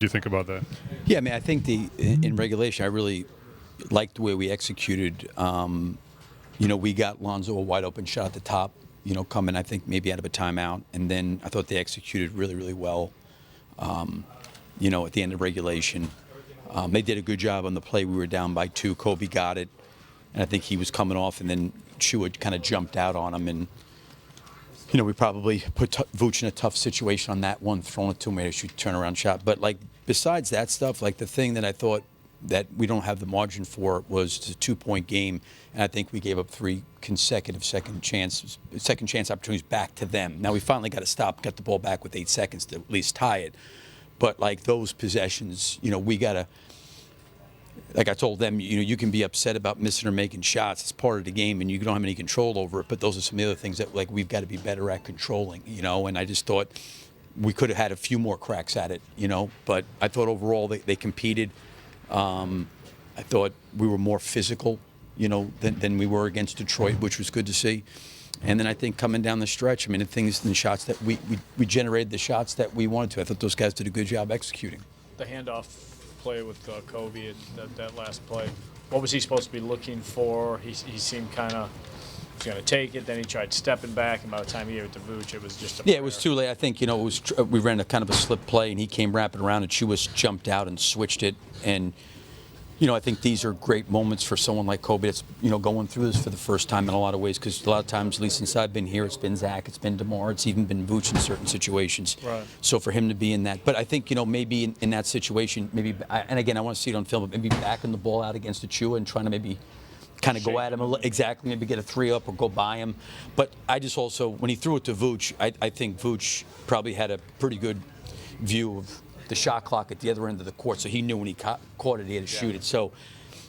do you think about that? Yeah, I mean, I think in regulation, I really liked the way we executed. We got Lonzo a wide open shot at the top, coming, I think, maybe out of a timeout. And then I thought they executed really, really well, at the end of regulation. They did a good job on the play. We were down by 2. Kobe got it. And I think he was coming off, and then Chua kind of jumped out on him. And, we probably put Vooch in a tough situation on that one, throwing it to him, made a shoot turnaround shot. But, besides that stuff, the thing that I thought that we don't have the margin for was the 2-point game, and I think we gave up 3 consecutive second chance opportunities back to them. Now we finally got to stop, got the ball back with 8 seconds to at least tie it. But those possessions, we got to, like I told them, you can be upset about missing or making shots. It's part of the game, and you don't have any control over it. But those are some of the other things that we've got to be better at controlling. And I just thought we could have had a few more cracks at it. But I thought overall they competed. I thought we were more physical, than we were against Detroit, which was good to see. And then I think coming down the stretch, the shots that we generated the shots that we wanted to. I thought those guys did a good job executing. The handoff play with Kobe, that last play, what was he supposed to be looking for? He seemed kind of was going to take it. Then he tried stepping back, and by the time he gave it to Vooch, it was just a prayer. It was too late. I think, we ran a kind of a slip play, and he came wrapping around, and Chua jumped out and switched it. And, I think these are great moments for someone like Kobe that's, going through this for the first time in a lot of ways, because a lot of times, at least since I've been here, it's been Zach, it's been DeMar, it's even been Vooch in certain situations. Right. So for him to be in that. But I think, maybe in that situation, and again, I want to see it on film, but maybe backing the ball out against Chua and trying to maybe kind of go at him exactly, maybe get a 3 up or go by him. But I just also, when he threw it to Vooch, I think Vooch probably had a pretty good view of the shot clock at the other end of the court, so he knew when he caught it, he had to shoot it. So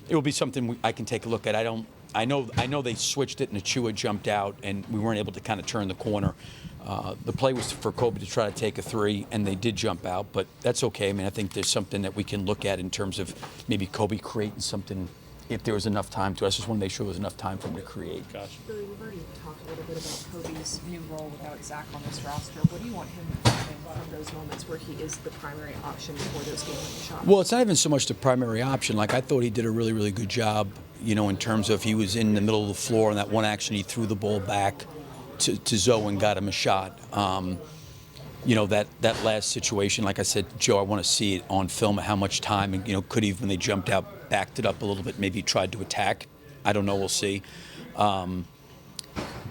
it will be something I can take a look at. I know they switched it, and Chua jumped out, and we weren't able to kind of turn the corner. The play was for Kobe to try to take a 3, and they did jump out, but that's okay. I think there's something that we can look at in terms of maybe Kobe creating something if there was enough time to. I just want to make sure there was enough time for him to create. Gotcha. Billy, we've already talked a little bit about Kobe's new role without Zach on this roster. What do you want him to have from those moments where he is the primary option for those game-winning shots? Well, it's not even so much the primary option. I thought he did a really, really good job, in terms of he was in the middle of the floor, and that one action he threw the ball back to Zoe and got him a shot. That last situation, like I said, Joe, I want to see it on film how much time, and, could he, when they jumped out, backed it up a little bit, maybe tried to attack. I don't know, we'll see.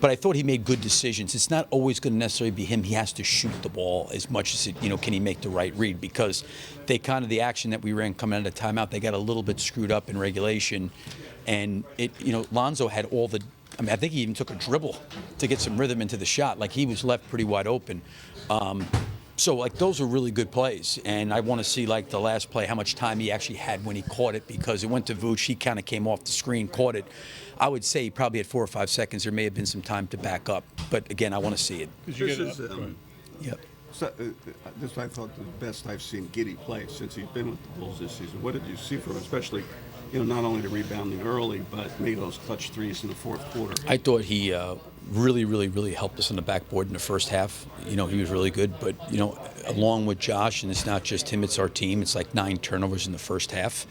But I thought he made good decisions. It's not always going to necessarily be him. He has to shoot the ball as much as can he make the right read? Because the action that we ran coming out of timeout, they got a little bit screwed up in regulation. And Lonzo had all the, I think he even took a dribble to get some rhythm into the shot. He was left pretty wide open. So those are really good plays, and I want to see the last play, how much time he actually had when he caught it, because it went to Vooch. He kind of came off the screen, caught it. I would say he probably had 4 or 5 seconds. There may have been some time to back up, but again, I want to see it. Yep. So, this I thought the best I've seen Giddey play since he's been with the Bulls this season. What did you see from him, especially, not only the rebounding early, but made those clutch threes in the fourth quarter? I thought he really, really, really helped us on the backboard in the first half. He was really good, but, along with Josh, and it's not just him, it's our team, it's 9 turnovers in the first half.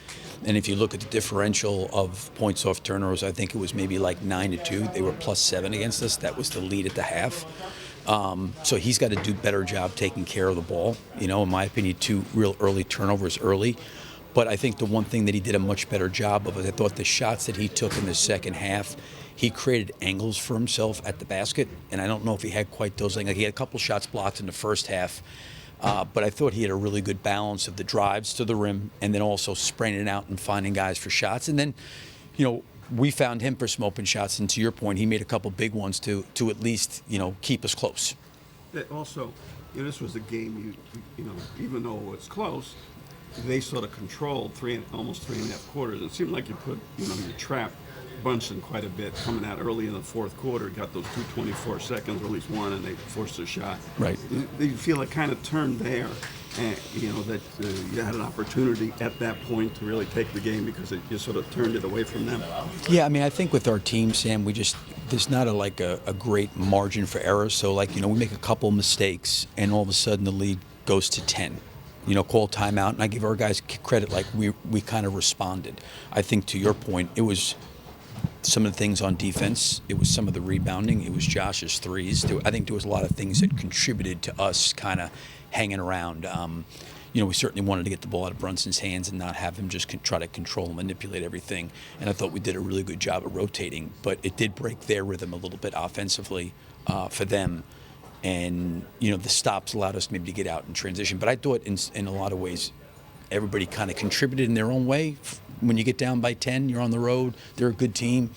And if you look at the differential of points off turnovers, I think it was maybe 9-2. They were +7 against us. That was the lead at the half. So he's got to do a better job taking care of the ball. In my opinion, 2 real early turnovers early. But I think the one thing that he did a much better job of is I thought the shots that he took in the second half, he created angles for himself at the basket. And I don't know if he had quite those. He had a couple shots blocked in the first half. But I thought he had a really good balance of the drives to the rim and then also spraying it out and finding guys for shots. And then, we found him for some open shots. And to your point, he made a couple big ones to at least, keep us close. Also, this was a game, even though it's close, they sort of controlled almost 3.5 quarters. It seemed like you put, you trapped Brunson quite a bit coming out early in the fourth quarter, got those 2:24 seconds, or at least one, and they forced a shot. Right. Do you feel it kind of turned there, and, that you had an opportunity at that point to really take the game because you sort of turned it away from them? Yeah, I think with our team, Sam, there's not a great margin for error. So, we make a couple mistakes, and all of a sudden the lead goes to 10. call timeout, and I give our guys credit. Like we kind of responded. I think to your point, it was some of the things on defense. It was some of the rebounding. It was Josh's threes. I think there was a lot of things that contributed to us kind of hanging around. We certainly wanted to get the ball out of Brunson's hands and not have him just try to control and manipulate everything. And I thought we did a really good job of rotating, but it did break their rhythm a little bit offensively for them. And the stops allowed us maybe to get out in transition. But I thought in a lot of ways, everybody kind of contributed in their own way. When you get down by 10, you're on the road. They're a good team,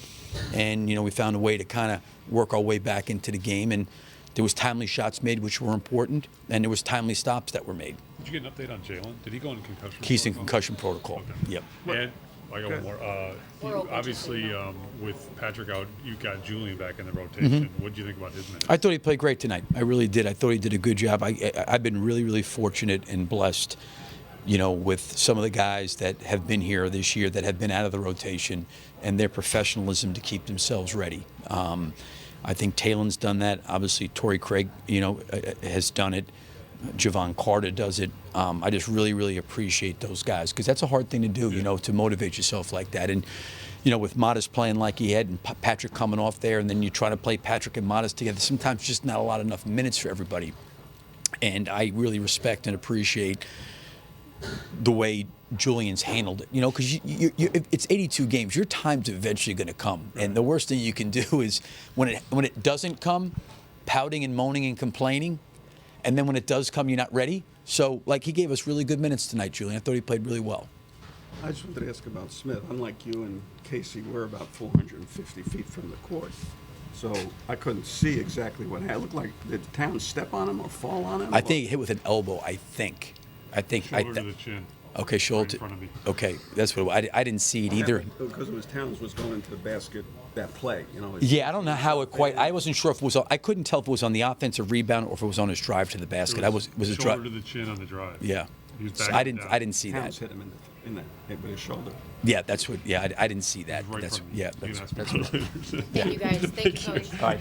and we found a way to kind of work our way back into the game. And there was timely shots made, which were important, and there was timely stops that were made. Did you get an update on Jalen? Did he go into concussion? He's in protocol? concussion protocol. Okay. Yep. And I got one more. We're open to Obviously, signal. with Patrick out, you got Julian back in the rotation. What do you think about his minutes? I thought he played great tonight. I really did. I thought he did a good job. I've been really, really fortunate and blessed, with some of the guys that have been here this year that have been out of the rotation and their professionalism to keep themselves ready. I think Talen's done that. Obviously, Torrey Craig, has done it. Javon Carter does it. I just really, really appreciate those guys because that's a hard thing to do, to motivate yourself like that. And, with Modest playing like he had and Patrick coming off there, and then you try to play Patrick and Modest together, sometimes just not enough minutes for everybody. And I really respect and appreciate the way Julian's handled it, because it's 82 games. Your time's eventually going to come, and the worst thing you can do is when it doesn't come, pouting and moaning and complaining, and then when it does come, you're not ready. So, he gave us really good minutes tonight, Julian. I thought he played really well. I just wanted to ask about Smith. Unlike you and Casey, we're about 450 feet from the court. So I couldn't see exactly what happened. It looked like, did Towns step on him or fall on him? I think he hit with an elbow, I think. Shoulder to the chin. Okay, shoulder. in front of me. Okay, that's what I didn't see it either. Because it was Towns was going into the basket that play, Yeah, I don't know how it quite. I wasn't sure if it was. I couldn't tell if it was on the offensive rebound or if it was on his drive to the basket. Was it shoulder drive? to the chin on the drive. Yeah. He was So backing I down. didn't see Towns that. hit him in with his shoulder. Yeah, that's what. Yeah, I didn't see that. Right in That's front of me. yeah. You can That's ask me that's about what. it later. Thank you guys. Thank you, Coach. All right.